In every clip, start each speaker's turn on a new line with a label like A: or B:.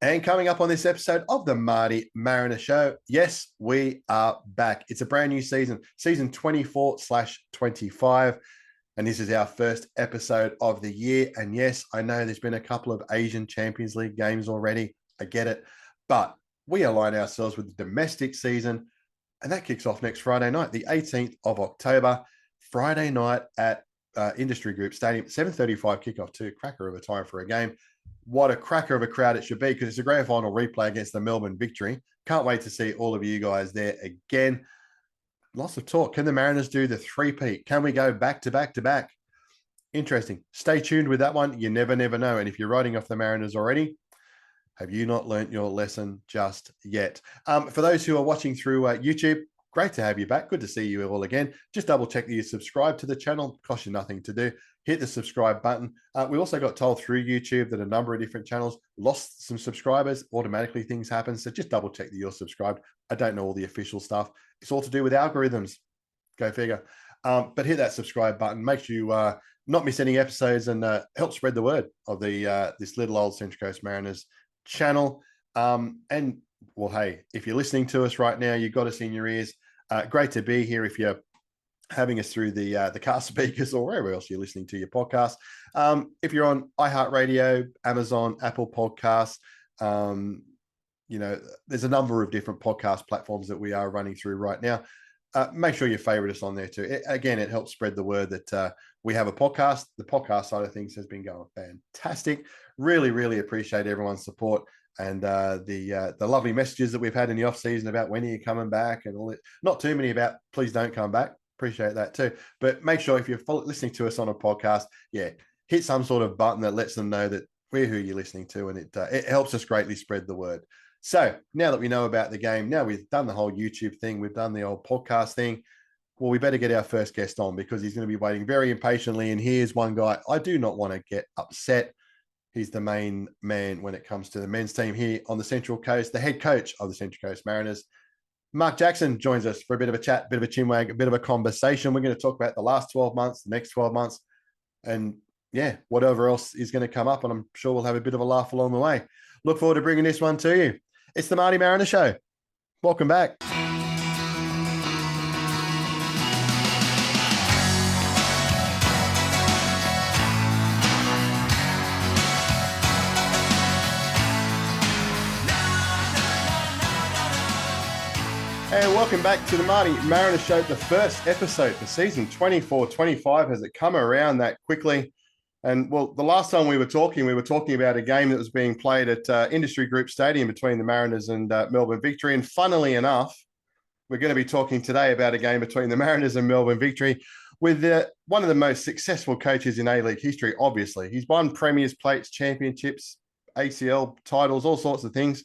A: And coming up on this episode of the Marty Mariner Show, yes, we are back. It's a brand new season 24/25. And this is our first episode of the year. And yes, I know there's been a couple of Asian Champions League games already. I get it. But we align ourselves with the domestic season. And that kicks off next Friday night, the 18th of October, Friday night at Industry Group Stadium, 7:35 kickoff too. Cracker of a time for a game. What a cracker of a crowd it should be, because it's a grand final replay against the Melbourne Victory. Can't wait to see all of you guys there again. Lots of talk. Can the Mariners do the three-peat? Can we go back to back to back? Interesting. Stay tuned with that one. You never know. And if you're writing off the Mariners already, have you not learnt your lesson just yet? For those who are watching through YouTube, great to have you back. Good to see you all again. Just double check that you subscribe to the channel. Costs you nothing to do. Hit the subscribe button. We also got told through YouTube that a number of different channels lost some subscribers. Automatically things happen. So just double check that you're subscribed. I don't know all the official stuff. It's all to do with algorithms. Go figure. But hit that subscribe button. Make sure you not miss any episodes, and help spread the word of the this little old Central Coast Mariners channel. And well, hey, if you're listening to us right now, you've got us in your ears. Great to be here. If you're having us through the car speakers or wherever else you're listening to your podcast, if you're on iHeartRadio, Amazon, Apple Podcasts, there's a number of different podcast platforms that we are running through right now. Make sure you favorite us on there too. It helps spread the word that we have a podcast. The podcast side of things has been going fantastic. Really appreciate everyone's support and the lovely messages that we've had in the off season about when are you coming back and all that. Not too many about please don't come back. Appreciate that too. But make sure if you're listening to us on a podcast, hit some sort of button that lets them know that we're who you're listening to, and it helps us greatly spread the word. So now that we know about the game, now we've done the whole YouTube thing, we've done the old podcast thing, well, we better get our first guest on, because he's going to be waiting very impatiently. And here's one guy I do not want to get upset. He's the main man when it comes to the men's team here on the Central Coast, the head coach of the Central Coast Mariners. Mark Jackson joins us for a bit of a chat, bit of a chinwag, a bit of a conversation. We're going to talk about the last 12 months, the next 12 months, and whatever else is going to come up. And I'm sure we'll have a bit of a laugh along the way. Look forward to bringing this one to you. It's the Marty Mariner Show. Welcome back. And welcome back to the Marty Mariner Show, the first episode for season 24/25. Has it come around that quickly? And well, the last time we were talking about a game that was being played at Industry Group Stadium between the Mariners and Melbourne Victory. And funnily enough, we're going to be talking today about a game between the Mariners and Melbourne Victory with one of the most successful coaches in A-League history, obviously. He's won Premiers, Plates, Championships, ACL titles, all sorts of things.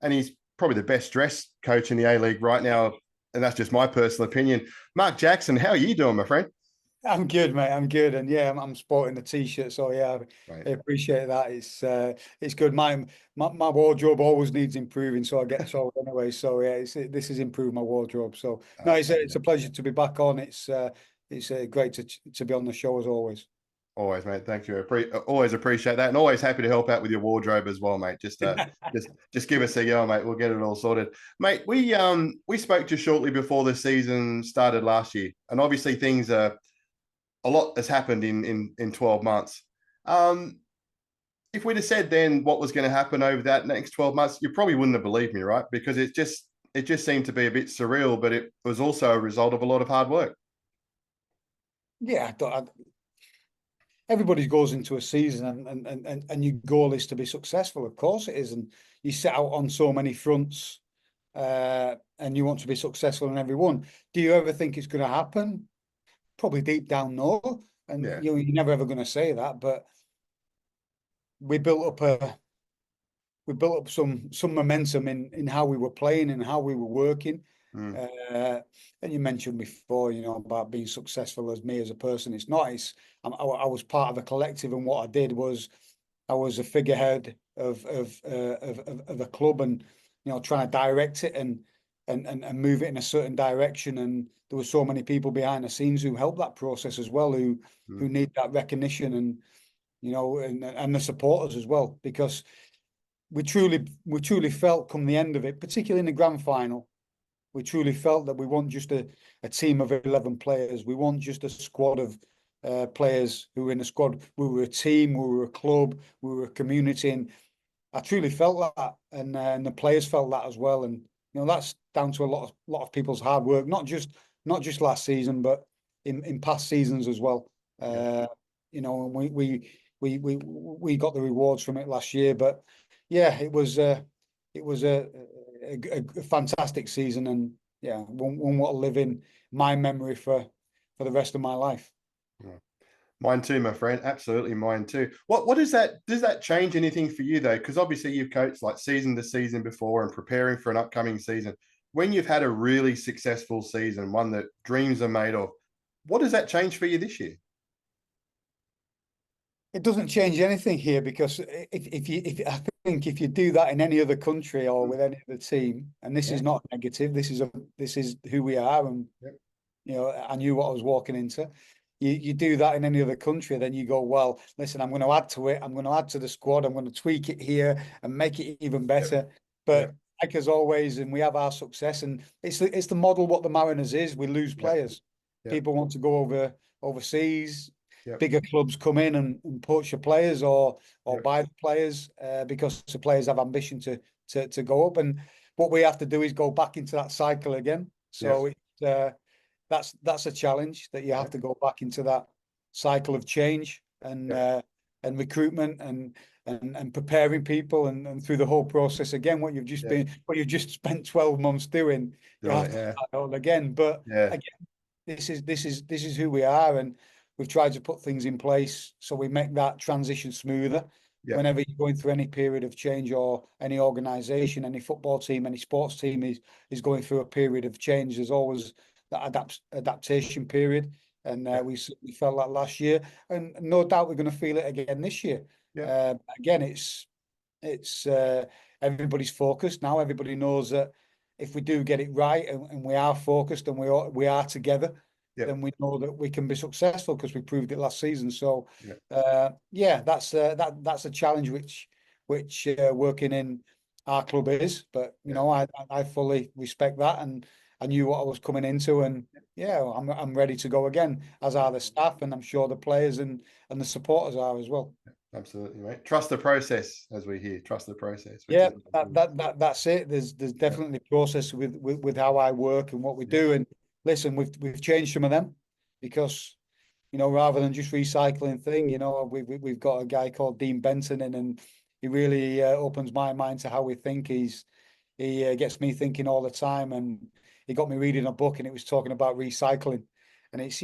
A: And he's probably the best dressed coach in the A-League right now. And that's just my personal opinion. Mark Jackson, how are you doing, my friend?
B: I'm good, mate. I'm good, and I'm sporting the t-shirt, so I appreciate that. It's good. My wardrobe always needs improving, so I get sold anyway. So this has improved my wardrobe. So no, it's a pleasure to be back on. It's great to be on the show as always.
A: Always, mate. Thank you. Always appreciate that, and always happy to help out with your wardrobe as well, mate. Just give us a go, mate. We'll get it all sorted, mate. We spoke just shortly before the season started last year, and obviously things are. A lot has happened in 12 months. If we'd have said then what was going to happen over that next 12 months, you probably wouldn't have believed me, right? Because it just seemed to be a bit surreal, but it was also a result of a lot of hard work.
B: Yeah, everybody goes into a season and your goal is to be successful. Of course it is. And you set out on so many fronts and you want to be successful in every one. Do you ever think it's going to happen? Probably deep down, no. And you're never ever going to say that. But we built up some momentum in how we were playing and how we were working. And you mentioned before, about being successful as me as a person. It's not. I was part of a collective, and what I did was I was a figurehead of a club, and trying to direct it and move it in a certain direction. And there were so many people behind the scenes who helped that process as well, who need that recognition and the supporters as well, because we truly felt come the end of it, particularly in the grand final, we truly felt that we weren't just a team of 11 players. We weren't just a squad of players who were in a squad. We were a team, we were a club, we were a community, and I truly felt that, and the players felt that as well. And that's down to a lot of people's hard work, not just last season, but in past seasons as well.
A: Yeah.
B: And we got the rewards from it last year. But yeah, it was a fantastic season, and yeah, one what will live in my memory for the rest of my life.
A: Yeah. Mine too, my friend. Absolutely, mine too. What does that change anything for you though? Because obviously you've coached like season to season before and preparing for an upcoming season. When you've had a really successful season, one that dreams are made of, what does that change for you this year?
B: It doesn't change anything here, because if I think if you do that in any other country or with any other team, and this is not negative, this is who we are, and I knew what I was walking into. You do that in any other country, then you go, well, listen, I'm going to add to it. I'm going to add to the squad. I'm going to tweak it here and make it even better. But like as always, and we have our success, and it's the model what the Mariners is. We lose players. People want to go overseas. Bigger clubs come in and poach the players or buy the players because the players have ambition to go up. And what we have to do is go back into that cycle again. So that's a challenge, that you have to go back into that cycle of change and recruitment and preparing people and through the whole process again. What you've just spent 12 months doing, you have to start all again. But again, this is who we are, and we've tried to put things in place so we make that transition smoother. Whenever you're going through any period of change, or any organization, any football team, any sports team is going through a period of change, there's always that adaptation period. And we felt that last year, and no doubt we're going to feel it again this year. Again, it's everybody's focused now. Everybody knows that if we do get it right, and we are focused, and we are together, then we know that we can be successful, because we proved it last season. So that's a challenge which working in our club is. But I fully respect that, and I knew what I was coming into, and I'm ready to go again, as are the staff, and I'm sure the players and the supporters are as well.
A: Absolutely, mate. Trust the process, as we hear. Trust the process.
B: That's it. There's definitely process with how I work and what we do. And listen, we've changed some of them, because rather than just recycling thing, we've got a guy called Dean Benton in, and he really opens my mind to how we think. He gets me thinking all the time, and he got me reading a book, and it was talking about recycling. And it's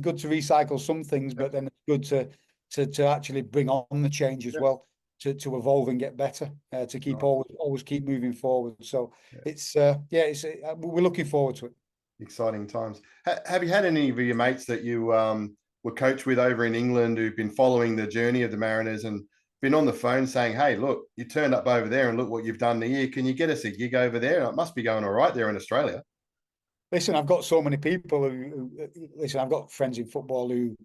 B: good to recycle some things, but then it's good to actually bring on the change as well, to evolve and get better, to keep always keep moving forward. So we're looking forward to it.
A: Exciting times. Have you had any of your mates that you were coached with over in England who've been following the journey of the Mariners and been on the phone saying, hey, look, you turned up over there and look what you've done here. Can you get us a gig over there? It must be going all right there in Australia.
B: Listen, I've got so many people I've got friends in football who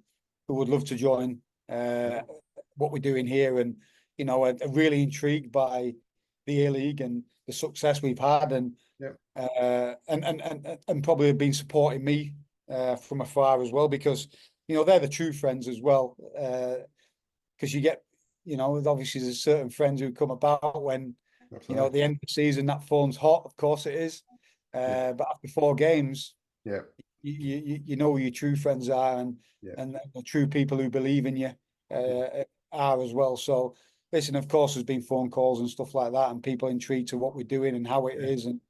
B: would love to join what we're doing here, and are really intrigued by the A-League and the success we've had, and probably have been supporting me from afar as well, because they're the true friends as well, because you get obviously there's certain friends who come about when at the end of the season that phone's hot, of course it is, but after 4 games you know who your true friends are, and the true people who believe in you are as well. So listen, of course there's been phone calls and stuff like that, and people intrigued to what we're doing and how it is, and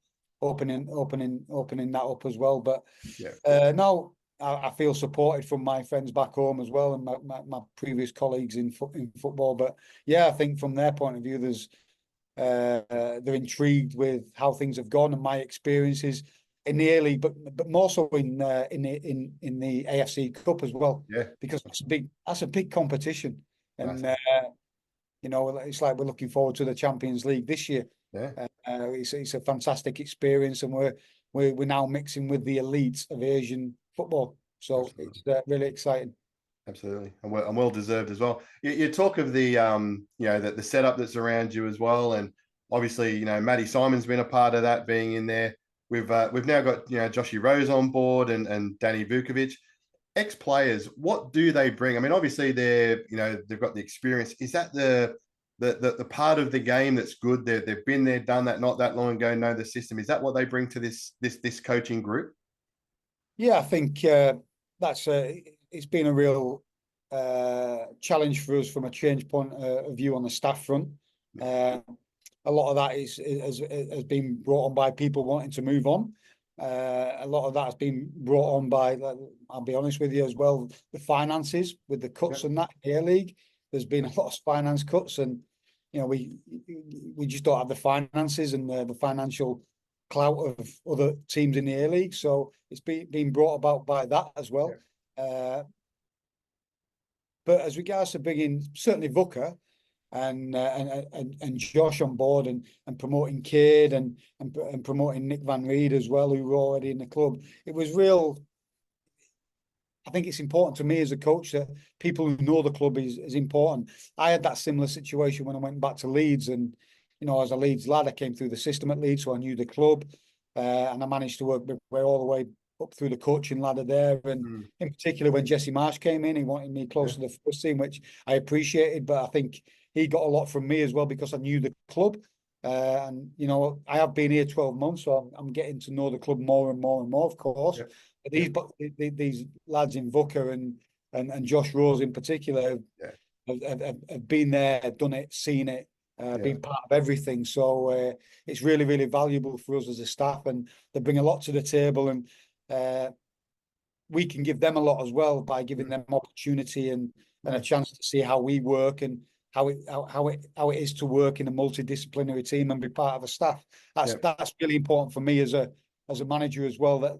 B: opening that up as well. But no, I feel supported from my friends back home as well, and my previous colleagues in football. But I think from their point of view, they're intrigued with how things have gone and my experiences in the A-League, but more so in the AFC Cup as well. Because that's a big competition, and it's like we're looking forward to the Champions League this year. It's a fantastic experience, and we're now mixing with the elite of Asian football, so it's really exciting.
A: Absolutely, and well deserved as well. You talk of the the setup that's around you as well, and Obviously, Matty Simon's been a part of that, being in there. We've now got Joshy Rose on board and Danny Vukovic. Ex-players, what do they bring? I mean, obviously they've got the experience. Is that the part of the game that's good? They've been there, done that not that long ago, know the system. Is that what they bring to this coaching group?
B: Yeah, I think that's it's been a real challenge for us from a change point of view on the staff front. A lot of that has been brought on by people wanting to move on. A lot of that has been brought on by, I'll be honest with you as well, the finances with the cuts and that in the A-League. There's been a lot of finance cuts, and we just don't have the finances and the financial clout of other teams in the A-League. So it's been brought about by that as well. But as regards to bringing certainly Vuka and Josh on board and promoting Cade and promoting Nick Van Reed as well, who were already in the club, it was real. I think it's important to me as a coach that people who know the club is important. I had that similar situation when I went back to Leeds, and as a Leeds lad, I came through the system at Leeds, so I knew the club, and I managed to work my way all the way up through the coaching ladder there. And in particular, when Jesse Marsh came in, he wanted me close to the first team, which I appreciated. But I think he got a lot from me as well because I knew the club. And I have been here 12 months, so I'm getting to know the club more and more and more, of course. But these lads in Vuka and Josh Rose in particular have been there, done it, seen it, been part of everything. So it's really, really valuable for us as a staff, and they bring a lot to the table, and we can give them a lot as well by giving them opportunity and a chance to see how we work and how it is to work in a multidisciplinary team and be part of a staff. That's really important for me as a manager as well, that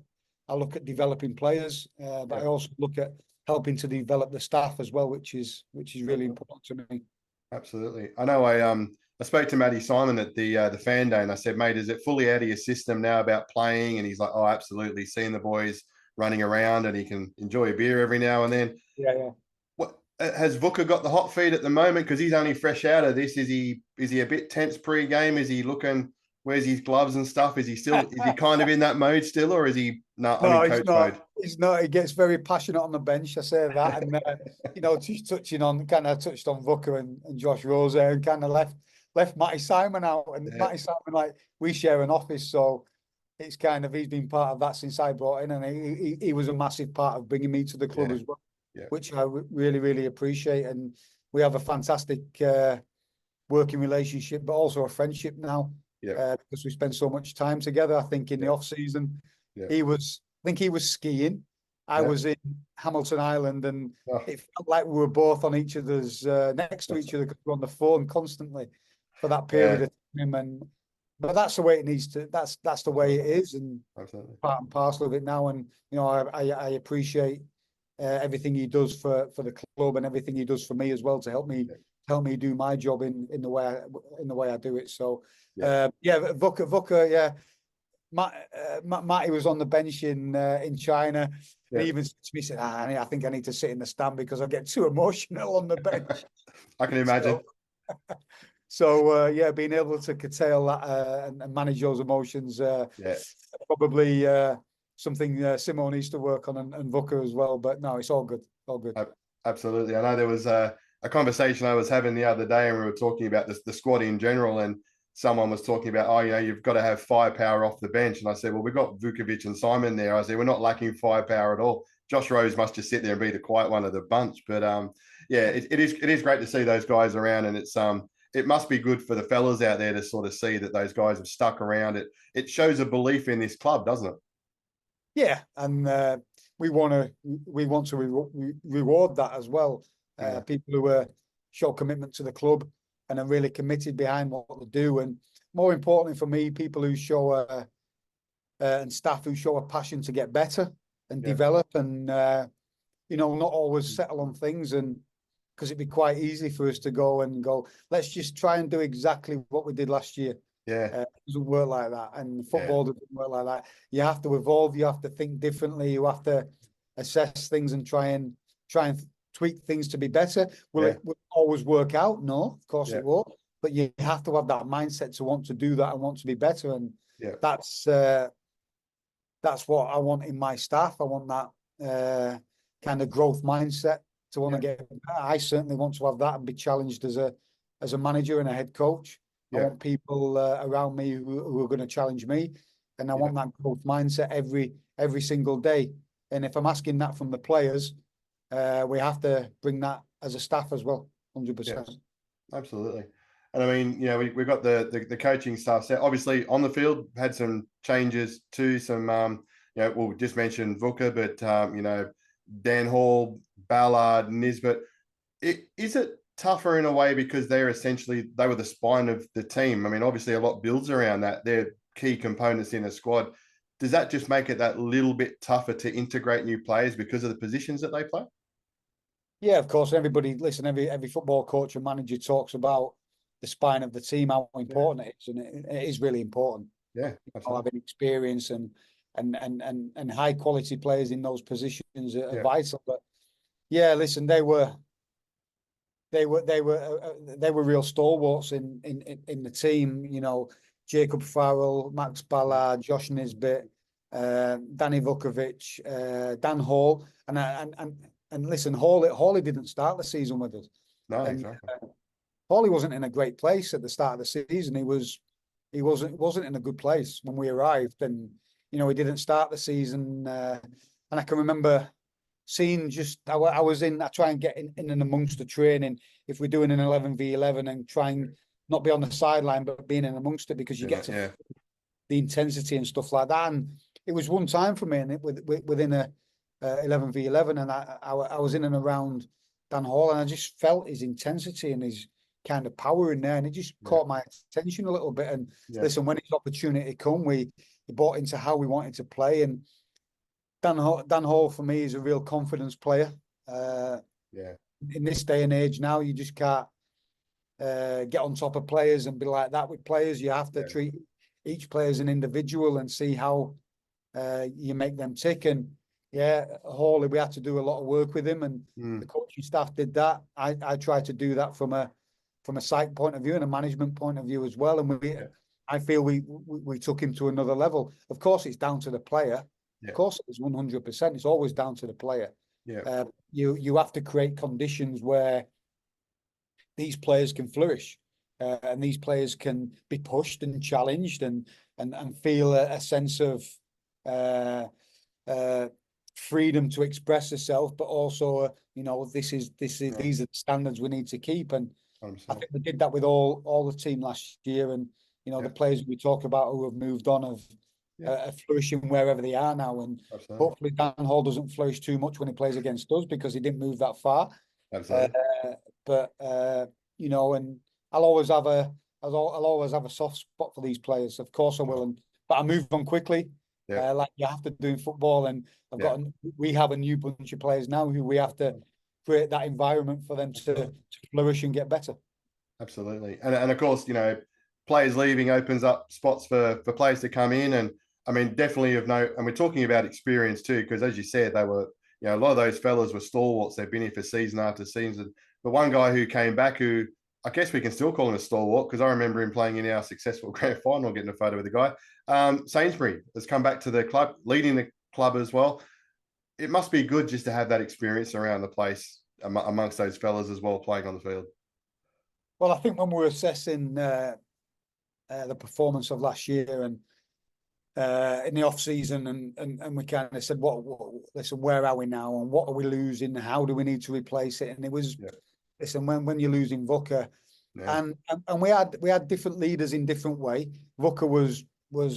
B: I look at developing players, but I also look at helping to develop the staff as well, which is really important to me.
A: Absolutely. I know I spoke to Matty Simon at the fan day, and I said, mate, is it fully out of your system now about playing? And he's like, oh, absolutely. Seeing the boys running around, and he can enjoy a beer every now and then.
B: Yeah.
A: What has Vuka got the hot feet at the moment? Because he's only fresh out of this. Is he a bit tense pre-game? Is he looking? Where's his gloves and stuff? Is he kind of in that mode still, or is he not?
B: No, he's not. Mode? He's not. He gets very passionate on the bench. I say that, and just touched on Vuka and Josh Rose there, and kind of left Matty Simon out. And Matty Simon, like, we share an office, so it's kind of, he's been part of that since I brought in, and he was a massive part of bringing me to the club as well, which I really, really appreciate. And we have a fantastic working relationship, but also a friendship now. Because we spend so much time together. I think in the off season, he was skiing. I was in Hamilton Island, and it felt like we were both on each other's next to each other because we were on the phone constantly for that period of time. But that's the way it needs to. That's the way it is, and part and parcel of it now. And I appreciate everything he does for the club and everything he does for me as well to help me do my job in the way I do it. So Vuka, Matty was on the bench in China. He even said to me, said, I think I need to sit in the stand because I get too emotional on the bench.
A: I can imagine.
B: So being able to curtail that and manage those emotions, probably something Simone needs to work on, and Vuka as well. But no, it's all good. All good.
A: Absolutely. I know there was a conversation I was having the other day, and we were talking about the squad in general, and someone was talking about, you've got to have firepower off the bench. And I said, well, we've got Vukovic and Simon there. I said, we're not lacking firepower at all. Josh Rose must just sit there and be the quiet one of the bunch. But it is great to see those guys around, and it must be good for the fellas out there to sort of see that those guys have stuck around. It shows a belief in this club, doesn't it?
B: Yeah, and we want to reward that as well. People who show commitment to the club and are really committed behind what they do, and more importantly for me, people who show and staff who show a passion to get better and develop, and not always settle on things, and because it'd be quite easy for us to go, let's just try and do exactly what we did last year. It doesn't work like that, and football doesn't work like that. You have to evolve, you have to think differently, you have to assess things and try and tweak things to be better. Will it always work out? No, of course it won't. but you have to have that mindset to want to do that and want to be better. And
A: Yeah.
B: that's what I want in my staff. I want that kind of growth mindset to want to get better. I certainly want to have that and be challenged as a manager and a head coach. I want people around me who are going to challenge me, and I want that growth mindset every single day. And if I'm asking that from the players, we have to bring that as a staff as well, 100%.
A: Yes, absolutely. And I mean, you know, we've got the coaching staff set. Obviously, on the field, had some changes too. Some, you know, we'll just mention Vuka, but you know, Dan Hall, Ballard, Nisbet. Is it tougher in a way because they were the spine of the team? I mean, obviously, a lot builds around that. They're key components in a squad. Does that just make it that little bit tougher to integrate new players because of the positions that they play?
B: Yeah, of course. Everybody, listen, every football coach and manager talks about the spine of the team, how important it is, and it is really important.
A: Yeah, absolutely.
B: Having experience and high quality players in those positions are vital. But yeah, listen, they were real stalwarts in the team. You know, Jacob Farrell, Max Ballard, Josh Nisbet, Danny Vukovic, Dan Hall, and listen, Hawley didn't start the season with us.
A: No,
B: And
A: exactly.
B: Hawley wasn't in a great place at the start of the season. He wasn't in a good place when we arrived, and you know, he didn't start the season. And I can remember seeing I try and get in and amongst the training if we're doing an 11v11 and try and not be on the sideline but being in amongst it, because you get to the intensity and stuff like that. And it was one time for me, and within a 11v11, and I was in and around Dan Hall, and I just felt his intensity and his kind of power in there, and it just caught my attention a little bit. And listen, when his opportunity come, he bought into how we wanted to play. And Dan Hall for me is a real confidence player. In this day and age now, you just can't get on top of players and be like that with players. You have to treat each player as an individual and see how you make them tick. And Hawley, we had to do a lot of work with him, and the coaching staff did that. I tried to do that from a site point of view and a management point of view as well. And I feel we took him to another level. Of course, it's down to the player. Of course, it was 100%. It's always down to the player. You have to create conditions where these players can flourish, and these players can be pushed and challenged and feel a sense of freedom to express herself, but also, you know, these are the standards we need to keep. And
A: 100%.
B: I think we did that with all the team last year. And you know, the players we talk about who have moved on are flourishing wherever they are now. And hopefully Dan Hall doesn't flourish too much when he plays against us, because he didn't move that far. But you know, and I'll always have a soft spot for these players. Of course I will. But I move on quickly. Like you have to do in football, and we have a new bunch of players now who we have to create that environment for them to flourish and get better.
A: Absolutely, and of course, you know, players leaving opens up spots for players to come in, and I mean, definitely of note. And we're talking about experience too, because as you said, they were, you know, a lot of those fellas were stalwarts. They've been here for season after season. The one guy who came back, who I guess we can still call him a stalwart, because I remember him playing in our successful grand final, getting a photo with the guy. Sainsbury has come back to the club, leading the club as well. It must be good just to have that experience around the place amongst those fellas as well, playing on the field.
B: Well, I think when we're assessing the performance of last year and in the off season, and we kind of said, listen, where are we now, and what are we losing? How do we need to replace it? And it was, listen, when you're losing Vuka, and we had different leaders in different way. Vuka was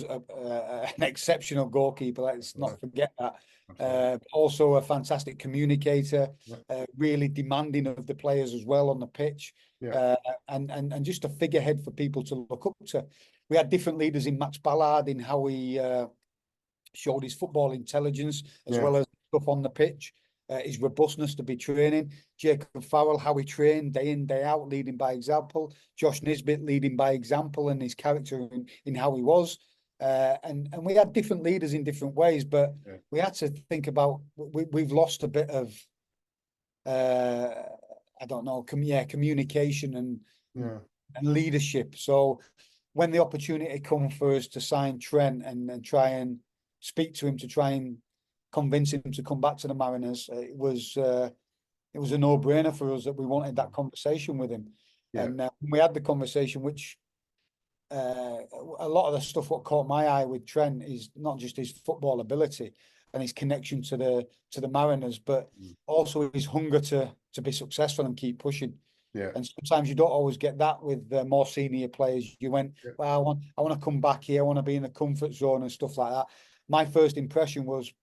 B: an exceptional goalkeeper. Let's not forget that. Also a fantastic communicator, really demanding of the players as well on the pitch, and just a figurehead for people to look up to. We had different leaders in Max Ballard in how he showed his football intelligence as well as stuff on the pitch, his robustness to be training. Jacob Farrell, how he trained day in, day out, leading by example. Josh Nisbet leading by example, and his character in how he was. And we had different leaders in different ways, but we had to think about, we've lost a bit of, I don't know, communication and and leadership. So when the opportunity come for us to sign Trent and try and speak to him to try and convince him to come back to the Mariners, it was a no-brainer for us that we wanted that conversation with him.
A: Yeah.
B: And we had the conversation, which a lot of the stuff what caught my eye with Trent is not just his football ability and his connection to the Mariners, but also his hunger to be successful and keep pushing.
A: Yeah.
B: And sometimes you don't always get that with more senior players. You went, well, I want to come back here. I want to be in the comfort zone and stuff like that. My first impression was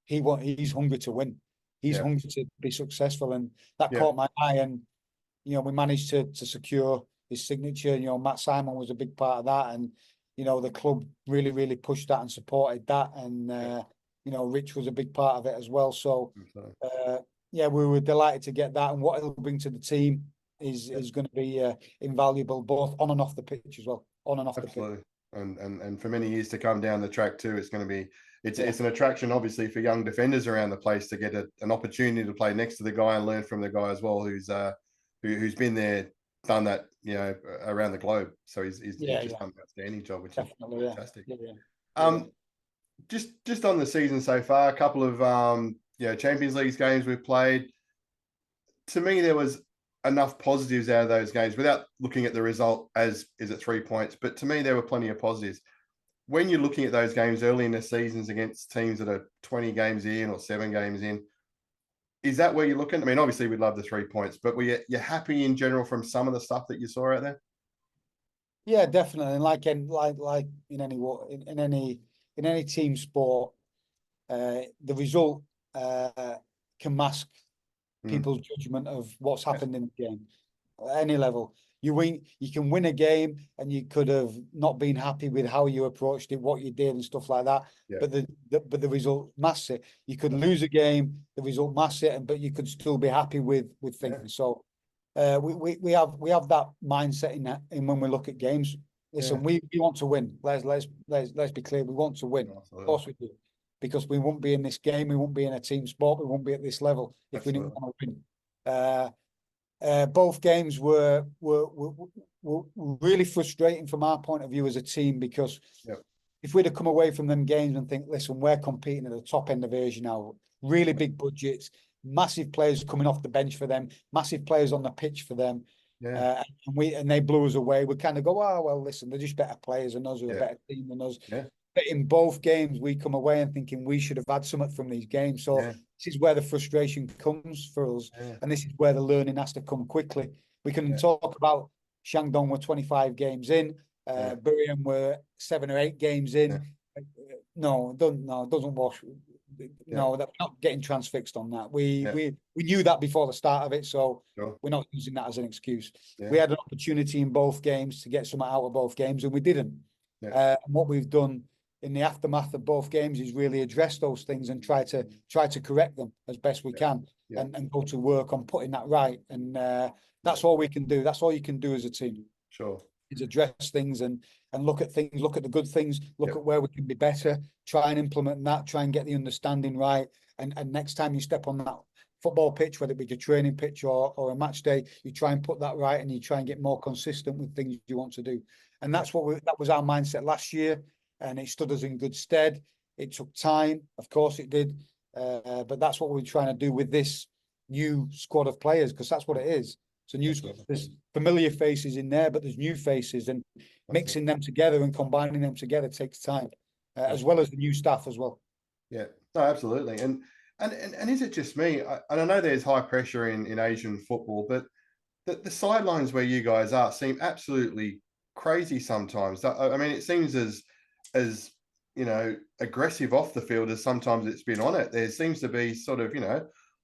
B: he's hungry to win. He's hungry to be successful, and that caught my eye. And we managed to secure his signature. Matt Simon was a big part of that, and the club really, really pushed that and supported that. And Rich was a big part of it as well. So we were delighted to get that, and what it'll bring to the team is going to be invaluable, both on and off the pitch as well. On and off the pitch.
A: And for many years to come down the track too, it's going to be it's an attraction obviously for young defenders around the place to get an opportunity to play next to the guy and learn from the guy as well, who's been there, done that, around the globe. So he's just done an outstanding job, which is fantastic. Just on the season so far, a couple of Champions League games we've played. To me, there was enough positives out of those games without looking at the result as is it 3 points. But to me, there were plenty of positives. When you're looking at those games early in the seasons against teams that are 20 games in or 7 games in, is that where you're looking? I mean, obviously we'd love the 3 points, but you're happy in general from some of the stuff that you saw out there?
B: Yeah, definitely. And like in any team sport, the result can mask people's judgment of what's happened in the game at any level. You can win a game and you could have not been happy with how you approached it, what you did and stuff like that. But the result masks it. You could lose a game, the result masks it, but you could still be happy with things. So we have that mindset in when we look at games. Listen, we want to win. Let's be clear. We want to win. Absolutely. Of course we do. Because we won't be in this game, we won't be in a team sport, we won't be at this level if we didn't want to win. Both games were really frustrating from our point of view as a team, because if we'd have come away from them games and think, listen, we're competing at the top end of Asia now, really big budgets, massive players coming off the bench for them, massive players on the pitch for them, and they blew us away. We kind of go, oh, well, listen, they're just better players than us, we're a better team than us. But in both games, we come away and thinking we should have had something from these games. So this is where the frustration comes for us. And this is where the learning has to come quickly. We can talk about Shandong were 25 games in. Buriram were 7 or 8 games in. No, it doesn't wash. No, they're not getting transfixed on that. We knew that before the start of it, so we're not using that as an excuse. We had an opportunity in both games to get something out of both games, and we didn't. And what we've done in the aftermath of both games is really address those things and try to correct them as best we can, and go to work on putting that right. And that's all we can do. That's all you can do as a team.
A: Sure.
B: Is address things and look at things, look at the good things, look at where we can be better, try and implement that, try and get the understanding right. And next time you step on that football pitch, whether it be your training pitch or a match day, you try and put that right, and you try and get more consistent with things you want to do. And that's that was our mindset last year, and it stood us in good stead. It took time, of course it did, but that's what we're trying to do with this new squad of players, because that's what it is. So there's familiar faces in there, but there's new faces, and mixing them together and combining them together takes time, as well as the new staff as well.
A: Yeah, no, absolutely. And is it just me? I know there's high pressure in Asian football, but the sidelines where you guys are seem absolutely crazy sometimes. I mean, it seems as aggressive off the field as sometimes it's been on it. There seems to be sort of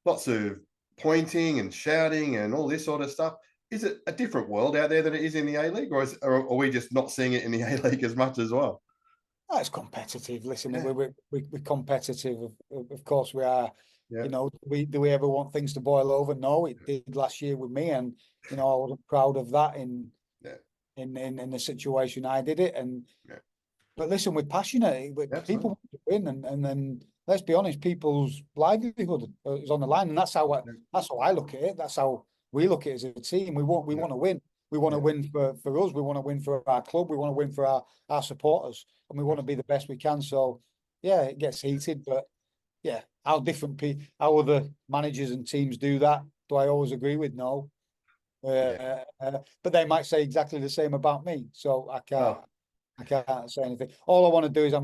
A: lots of pointing and shouting and all this sort of stuff. Is it a different world out there than it is in the A-League, or are we just not seeing it in the A-League as much as well?
B: Oh, it's competitive. Listen, we're competitive. Of course we are. Do we ever want things to boil over? No, it did last year with me, and I wasn't proud of that in the situation I did it. But listen, we're passionate. People want to win, and then let's be honest, people's livelihood is on the line, and that's how I look at it. That's how we look at it as a team. We want to win. We want to win for us. We want to win for our club. We want to win for our supporters, and we want to be the best we can. So, yeah, it gets heated, but yeah, how how other managers and teams do that? Do I always agree with? No. But they might say exactly the same about me. So I can't say anything. All I want to do is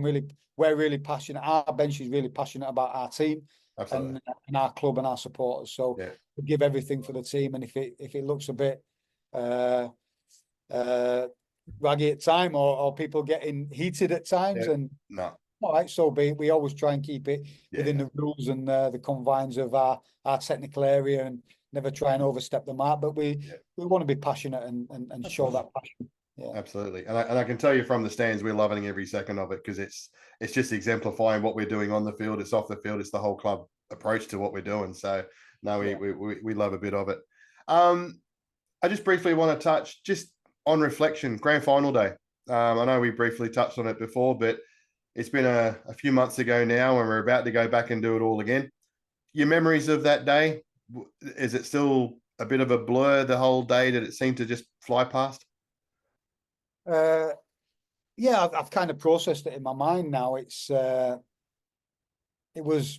B: we're really passionate. Our bench is really passionate about our team and our club and our supporters. So we give everything for the team. And if it looks a bit raggy at time or people getting heated at times, and
A: no.
B: All right, so be it. We always try and keep it within the rules and the confines of our technical area and never try and overstep the mark. But we want to be passionate and show that passion. Yeah,
A: absolutely. And I can tell you from the stands, we're loving every second of it because it's just exemplifying what we're doing on the field. It's off the field. It's the whole club approach to what we're doing. So no, we love a bit of it. I just briefly want to touch just on reflection, grand final day. I know we briefly touched on it before, but it's been a few months ago now, and we're about to go back and do it all again. Your memories of that day, is it still a bit of a blur the whole day? Did it seem to just fly past?
B: Yeah, I've kind of processed it in my mind now. It was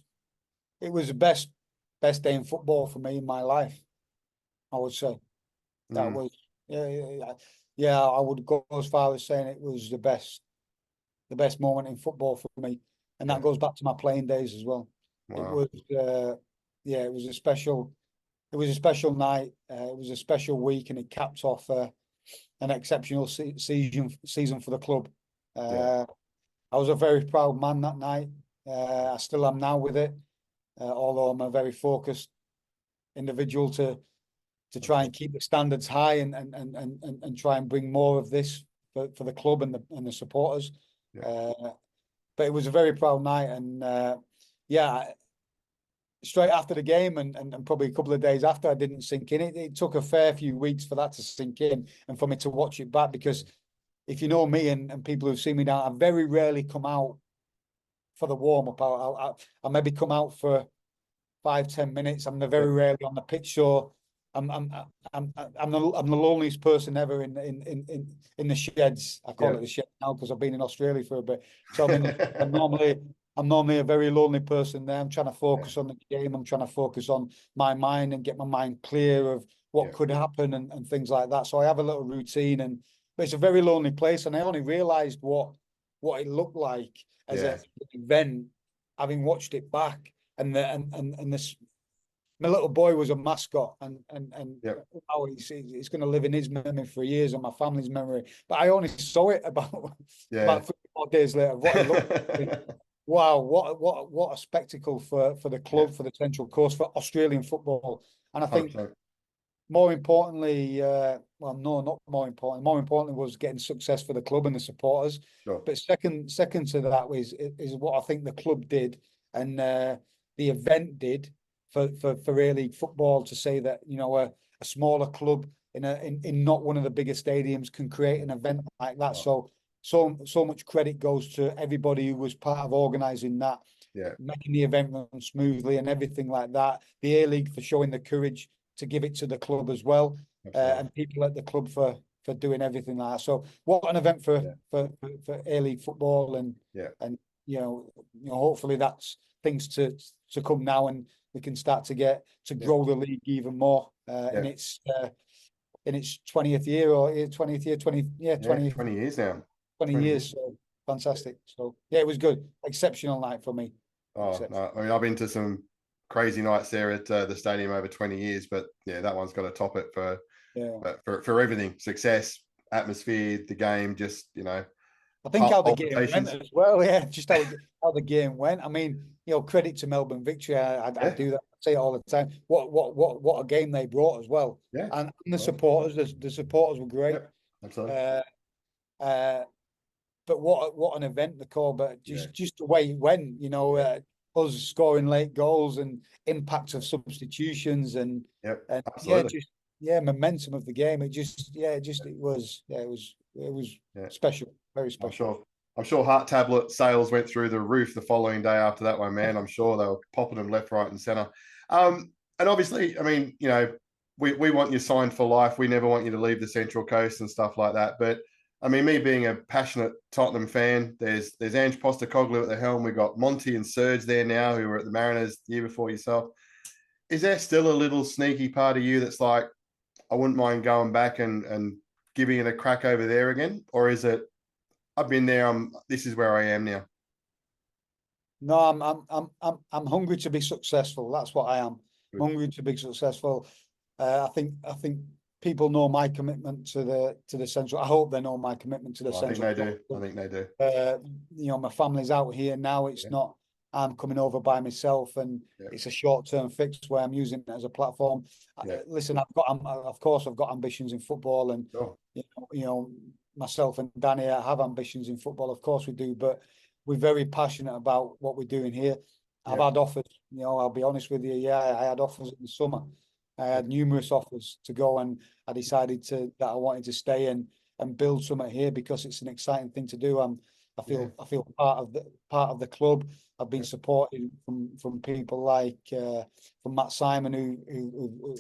B: the best day in football for me in my life, I would say. That was I would go as far as saying it was the best moment in football for me, and that goes back to my playing days as well. Wow. It was a special night. It was a special week, and it capped off an exceptional season for the club. I was a very proud man that night. I still am now with it, although I'm a very focused individual to try and keep the standards high and try and bring more of this for the club and the supporters. But it was a very proud night, and straight after the game and probably a couple of days after, I didn't sink in. It took a fair few weeks for that to sink in and for me to watch it back, because if you know me and people who've seen me down, I very rarely come out for the warm-up. I maybe come out for 5-10 minutes. I'm very rarely on the pitch, so I'm the loneliest person ever in the sheds. I call it the shed now because I've been in Australia for a bit. So I'm normally a very lonely person there. I'm trying to focus on the game. I'm trying to focus on my mind and get my mind clear of what could happen and things like that. So I have a little routine, but it's a very lonely place, and I only realised what it looked like as an event, having watched it back, and this. My little boy was a mascot, and now he's going to live in his memory for years and my family's memory. But I only saw it about 4 days later. What it looked like. Wow, what a spectacle for the club, for the Central Coast, for Australian football. And I think more importantly, well, no, not more important. More importantly was getting success for the club and the supporters. But second to that is what I think the club did and the event did for A League football, to say that, you know, a smaller club in not one of the bigger stadiums can create an event like that. So much credit goes to everybody who was part of organising that, making the event run smoothly and everything like that. The A League for showing the courage to give it to the club as well, and people at the club for doing everything like that. So what an event for A League football, and you know hopefully that's things to come now, and we can start to grow the league even more in its 20th year or 20th year 20
A: years now.
B: 20 years. So fantastic. So yeah, it was good. Exceptional night for me.
A: Oh no, I mean, I've been to some crazy nights there at the stadium over 20 years, but that one's got to top it for everything: success, atmosphere, the game, just
B: I think how the game went as well. Yeah, just how the game went. I mean, credit to Melbourne Victory. I do that. I say it all the time. What a game they brought as well. Yeah, and the supporters. The supporters were great.
A: Yeah, absolutely.
B: But what an event, the call. But just the way it went. Us scoring late goals and impact of substitutions and momentum of the game. It was special, very special.
A: I'm sure Heart Tablet sales went through the roof the following day after that one, man. I'm sure they were popping them left, right, and center. And obviously, I mean, we want you signed for life. We never want you to leave the Central Coast and stuff like that. But I mean, me being a passionate Tottenham fan, there's Ange Postecoglou at the helm. We've got Monty and Serge there now, who were at the Mariners the year before yourself. Is there still a little sneaky part of you that's like, I wouldn't mind going back and giving it a crack over there again? Or is it, I've been there, this is where I am now?
B: No, I'm hungry to be successful. That's what I am.
A: Good.
B: Hungry to be successful. I think people know my commitment to the Central. I hope they know my commitment to the Central.
A: I think they do. I think they do.
B: You know, my family's out here now. It's not I'm coming over by myself, and it's a short-term fix where I'm using it as a platform. Listen, of course I've got ambitions in football, and you know, myself and Danny have ambitions in football. Of course we do, but we're very passionate about what we're doing here. I've had offers, you know, I'll be honest with you. Yeah, I had offers in the summer. I had numerous offers to go, and I decided that I wanted to stay and build something here because it's an exciting thing to do. I feel part of the club. I've been supported from people like from Matt Simon, who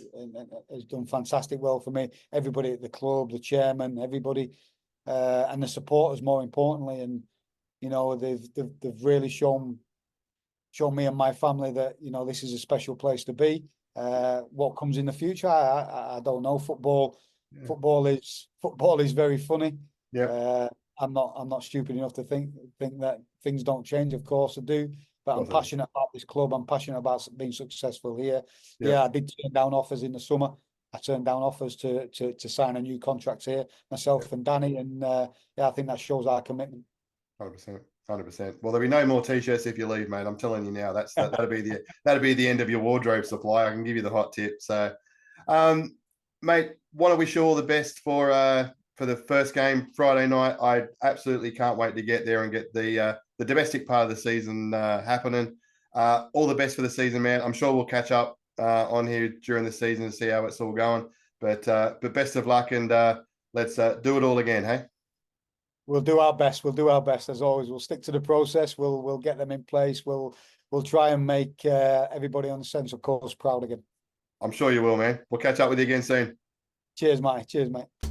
B: has done fantastic well for me. Everybody at the club, the chairman, everybody, and the supporters, more importantly. And you know, they've really shown me and my family that, you know, this is a special place to be. What comes in the future, I don't know. Football is very funny. I'm not stupid enough to think that things don't change. Of course I do, but I'm passionate about this club. I'm passionate about being successful here. I did turn down offers in the summer. I turned down offers to sign a new contract here, myself and Danny, and I think that shows our commitment.
A: 100%. 100%. Well, there'll be no more t-shirts if you leave, mate. I'm telling you now. That'll be the end of your wardrobe supply. I can give you the hot tip. So, mate, want to wish you all the best for the first game Friday night. I absolutely can't wait to get there and get the domestic part of the season happening. All the best for the season, man. I'm sure we'll catch up on here during the season to see how it's all going. But best of luck, and let's do it all again, hey?
B: We'll do our best. We'll do our best as always. We'll stick to the process. We'll get them in place. We'll try and make everybody on the Central Coast proud again.
A: I'm sure you will, man. We'll catch up with you again soon.
B: Cheers, mate. Cheers, mate.